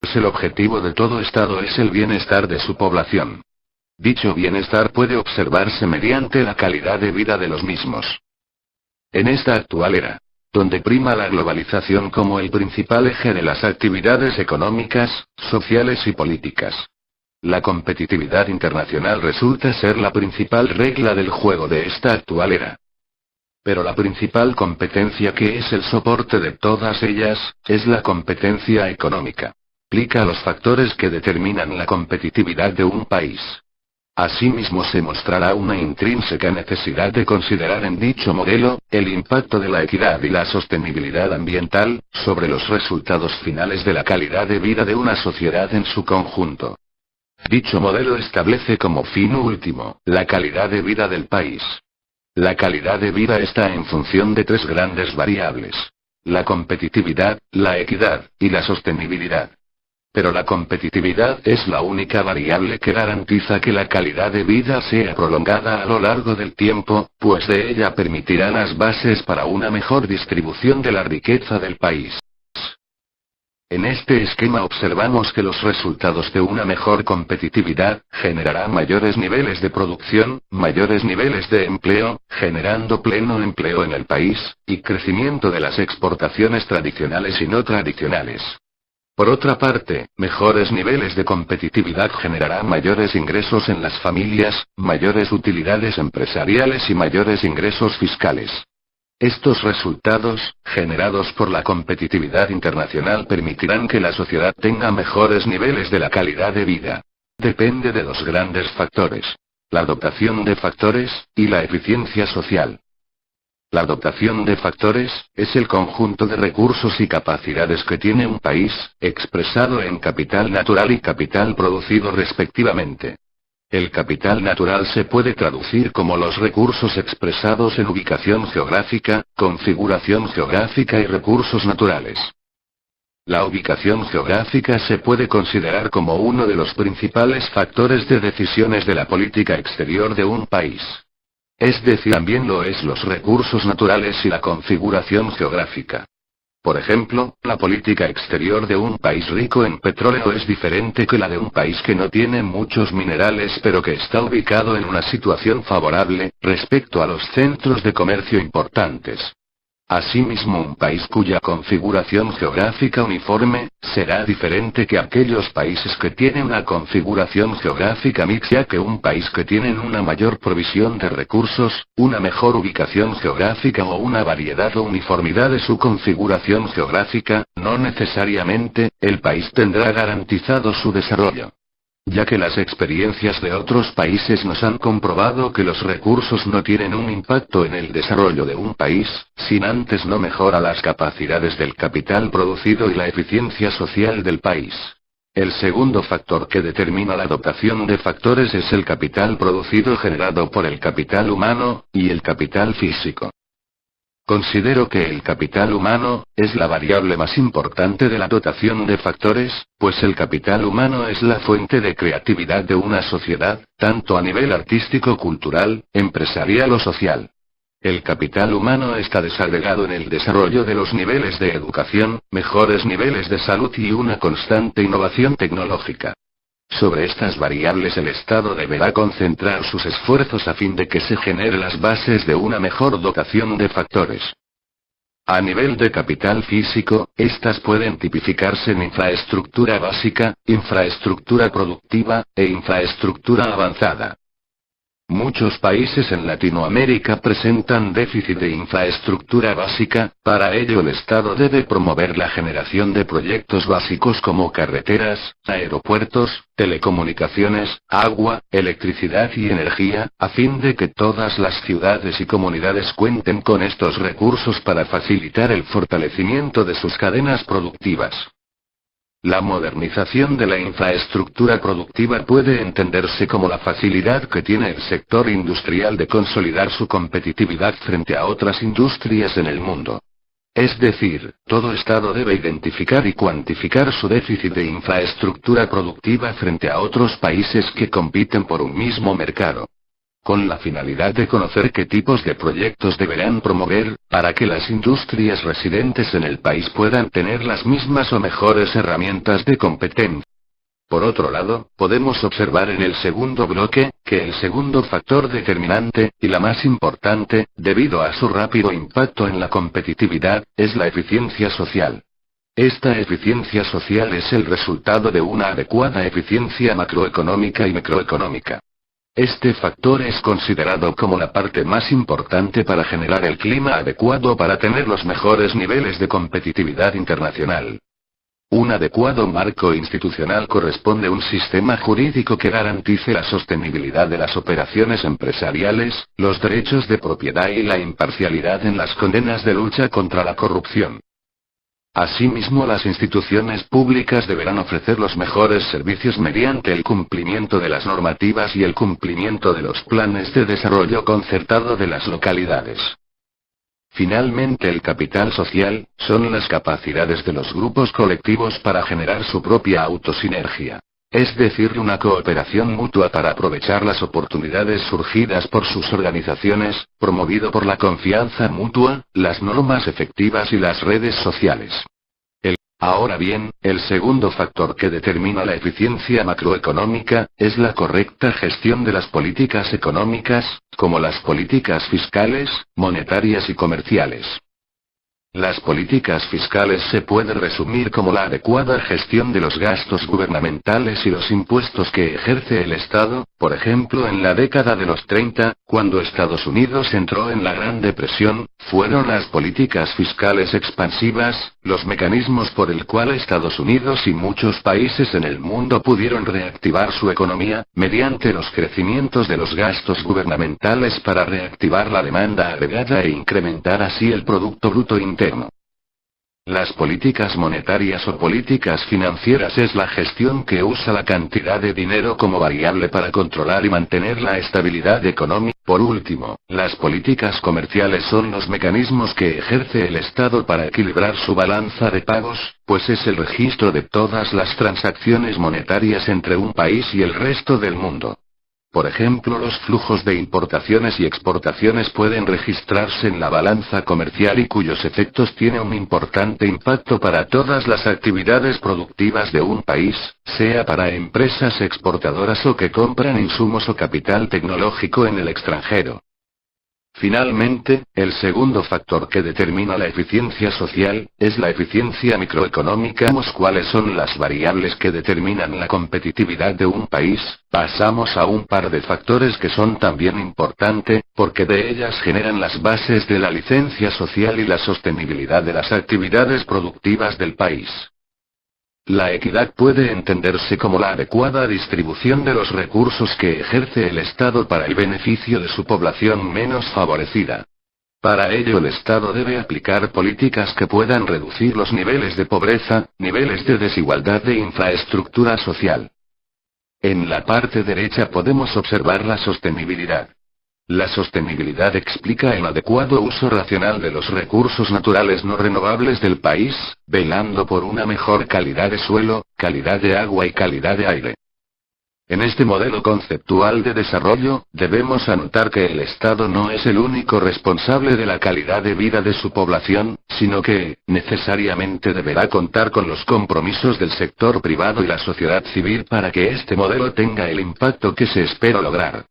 El objetivo de todo Estado es el bienestar de su población. Dicho bienestar puede observarse mediante la calidad de vida de los mismos. En esta actual era, donde prima la globalización como el principal eje de las actividades económicas, sociales y políticas, la competitividad internacional resulta ser la principal regla del juego de esta actual era. Pero la principal competencia, que es el soporte de todas ellas, es la competencia económica. Explica los factores que determinan la competitividad de un país. Asimismo se mostrará una intrínseca necesidad de considerar en dicho modelo, el impacto de la equidad y la sostenibilidad ambiental, sobre los resultados finales de la calidad de vida de una sociedad en su conjunto. Dicho modelo establece como fin último, la calidad de vida del país. La calidad de vida está en función de tres grandes variables: la competitividad, la equidad, y la sostenibilidad. Pero la competitividad es la única variable que garantiza que la calidad de vida sea prolongada a lo largo del tiempo, pues de ella permitirá las bases para una mejor distribución de la riqueza del país. En este esquema observamos que los resultados de una mejor competitividad generarán mayores niveles de producción, mayores niveles de empleo, generando pleno empleo en el país, y crecimiento de las exportaciones tradicionales y no tradicionales. Por otra parte, mejores niveles de competitividad generarán mayores ingresos en las familias, mayores utilidades empresariales y mayores ingresos fiscales. Estos resultados, generados por la competitividad internacional, permitirán que la sociedad tenga mejores niveles de la calidad de vida. Depende de dos grandes factores: la adoptación de factores, y la eficiencia social. La adoptación de factores, es el conjunto de recursos y capacidades que tiene un país, expresado en capital natural y capital producido respectivamente. El capital natural se puede traducir como los recursos expresados en ubicación geográfica, configuración geográfica y recursos naturales. La ubicación geográfica se puede considerar como uno de los principales factores de decisiones de la política exterior de un país. Es decir, también lo es los recursos naturales y la configuración geográfica. Por ejemplo, la política exterior de un país rico en petróleo es diferente que la de un país que no tiene muchos minerales pero que está ubicado en una situación favorable, respecto a los centros de comercio importantes. Asimismo, un país cuya configuración geográfica uniforme, será diferente que aquellos países que tienen una configuración geográfica mixta, que un país que tienen una mayor provisión de recursos, una mejor ubicación geográfica o una variedad o uniformidad de su configuración geográfica. No necesariamente, el país tendrá garantizado su desarrollo, ya que las experiencias de otros países nos han comprobado que los recursos no tienen un impacto en el desarrollo de un país, sin antes no mejora las capacidades del capital producido y la eficiencia social del país. El segundo factor que determina la adoptación de factores es el capital producido generado por el capital humano, y el capital físico. Considero que el capital humano, es la variable más importante de la dotación de factores, pues el capital humano es la fuente de creatividad de una sociedad, tanto a nivel artístico, cultural, empresarial o social. El capital humano está desagregado en el desarrollo de los niveles de educación, mejores niveles de salud y una constante innovación tecnológica. Sobre estas variables el Estado deberá concentrar sus esfuerzos a fin de que se generen las bases de una mejor dotación de factores. A nivel de capital físico, estas pueden tipificarse en infraestructura básica, infraestructura productiva, e infraestructura avanzada. Muchos países en Latinoamérica presentan déficit de infraestructura básica. Para ello el Estado debe promover la generación de proyectos básicos como carreteras, aeropuertos, telecomunicaciones, agua, electricidad y energía, a fin de que todas las ciudades y comunidades cuenten con estos recursos para facilitar el fortalecimiento de sus cadenas productivas. La modernización de la infraestructura productiva puede entenderse como la facilidad que tiene el sector industrial de consolidar su competitividad frente a otras industrias en el mundo. Es decir, todo Estado debe identificar y cuantificar su déficit de infraestructura productiva frente a otros países que compiten por un mismo mercado. con la finalidad de conocer qué tipos de proyectos deberán promover, para que las industrias residentes en el país puedan tener las mismas o mejores herramientas de competencia. Por otro lado, podemos observar en el segundo bloque, que el segundo factor determinante, y la más importante, debido a su rápido impacto en la competitividad, es la eficiencia social. Esta eficiencia social es el resultado de una adecuada eficiencia macroeconómica y microeconómica. Este factor es considerado como la parte más importante para generar el clima adecuado para tener los mejores niveles de competitividad internacional. Un adecuado marco institucional corresponde a un sistema jurídico que garantice la sostenibilidad de las operaciones empresariales, los derechos de propiedad y la imparcialidad en las condenas de lucha contra la corrupción. Asimismo, las instituciones públicas deberán ofrecer los mejores servicios mediante el cumplimiento de las normativas y el cumplimiento de los planes de desarrollo concertado de las localidades. Finalmente, el capital social, son las capacidades de los grupos colectivos para generar su propia autosinergia. Es decir, una cooperación mutua para aprovechar las oportunidades surgidas por sus organizaciones, promovido por la confianza mutua, las normas efectivas y las redes sociales. Ahora bien, el segundo factor que determina la eficiencia macroeconómica, es la correcta gestión de las políticas económicas, como las políticas fiscales, monetarias y comerciales. Las políticas fiscales se pueden resumir como la adecuada gestión de los gastos gubernamentales y los impuestos que ejerce el Estado, por ejemplo en la década de los 30, cuando Estados Unidos entró en la Gran Depresión, fueron las políticas fiscales expansivas, los mecanismos por el cual Estados Unidos y muchos países en el mundo pudieron reactivar su economía, mediante los crecimientos de los gastos gubernamentales para reactivar la demanda agregada e incrementar así el Producto Bruto Interno. Las políticas monetarias o políticas financieras es la gestión que usa la cantidad de dinero como variable para controlar y mantener la estabilidad económica. Por último, las políticas comerciales son los mecanismos que ejerce el Estado para equilibrar su balanza de pagos, pues es el registro de todas las transacciones monetarias entre un país y el resto del mundo. Por ejemplo, los flujos de importaciones y exportaciones pueden registrarse en la balanza comercial y cuyos efectos tienen un importante impacto para todas las actividades productivas de un país, sea para empresas exportadoras o que compran insumos o capital tecnológico en el extranjero. Finalmente, el segundo factor que determina la eficiencia social, es la eficiencia microeconómica. ¿Cuáles son las variables que determinan la competitividad de un país? Pasamos a un par de factores que son también importantes, porque de ellas generan las bases de la licencia social y la sostenibilidad de las actividades productivas del país. La equidad puede entenderse como la adecuada distribución de los recursos que ejerce el Estado para el beneficio de su población menos favorecida. Para ello el Estado debe aplicar políticas que puedan reducir los niveles de pobreza, niveles de desigualdad de infraestructura social. En la parte derecha podemos observar la sostenibilidad. La sostenibilidad explica el adecuado uso racional de los recursos naturales no renovables del país, velando por una mejor calidad de suelo, calidad de agua y calidad de aire. En este modelo conceptual de desarrollo, debemos anotar que el Estado no es el único responsable de la calidad de vida de su población, sino que, necesariamente deberá contar con los compromisos del sector privado y la sociedad civil para que este modelo tenga el impacto que se espera lograr.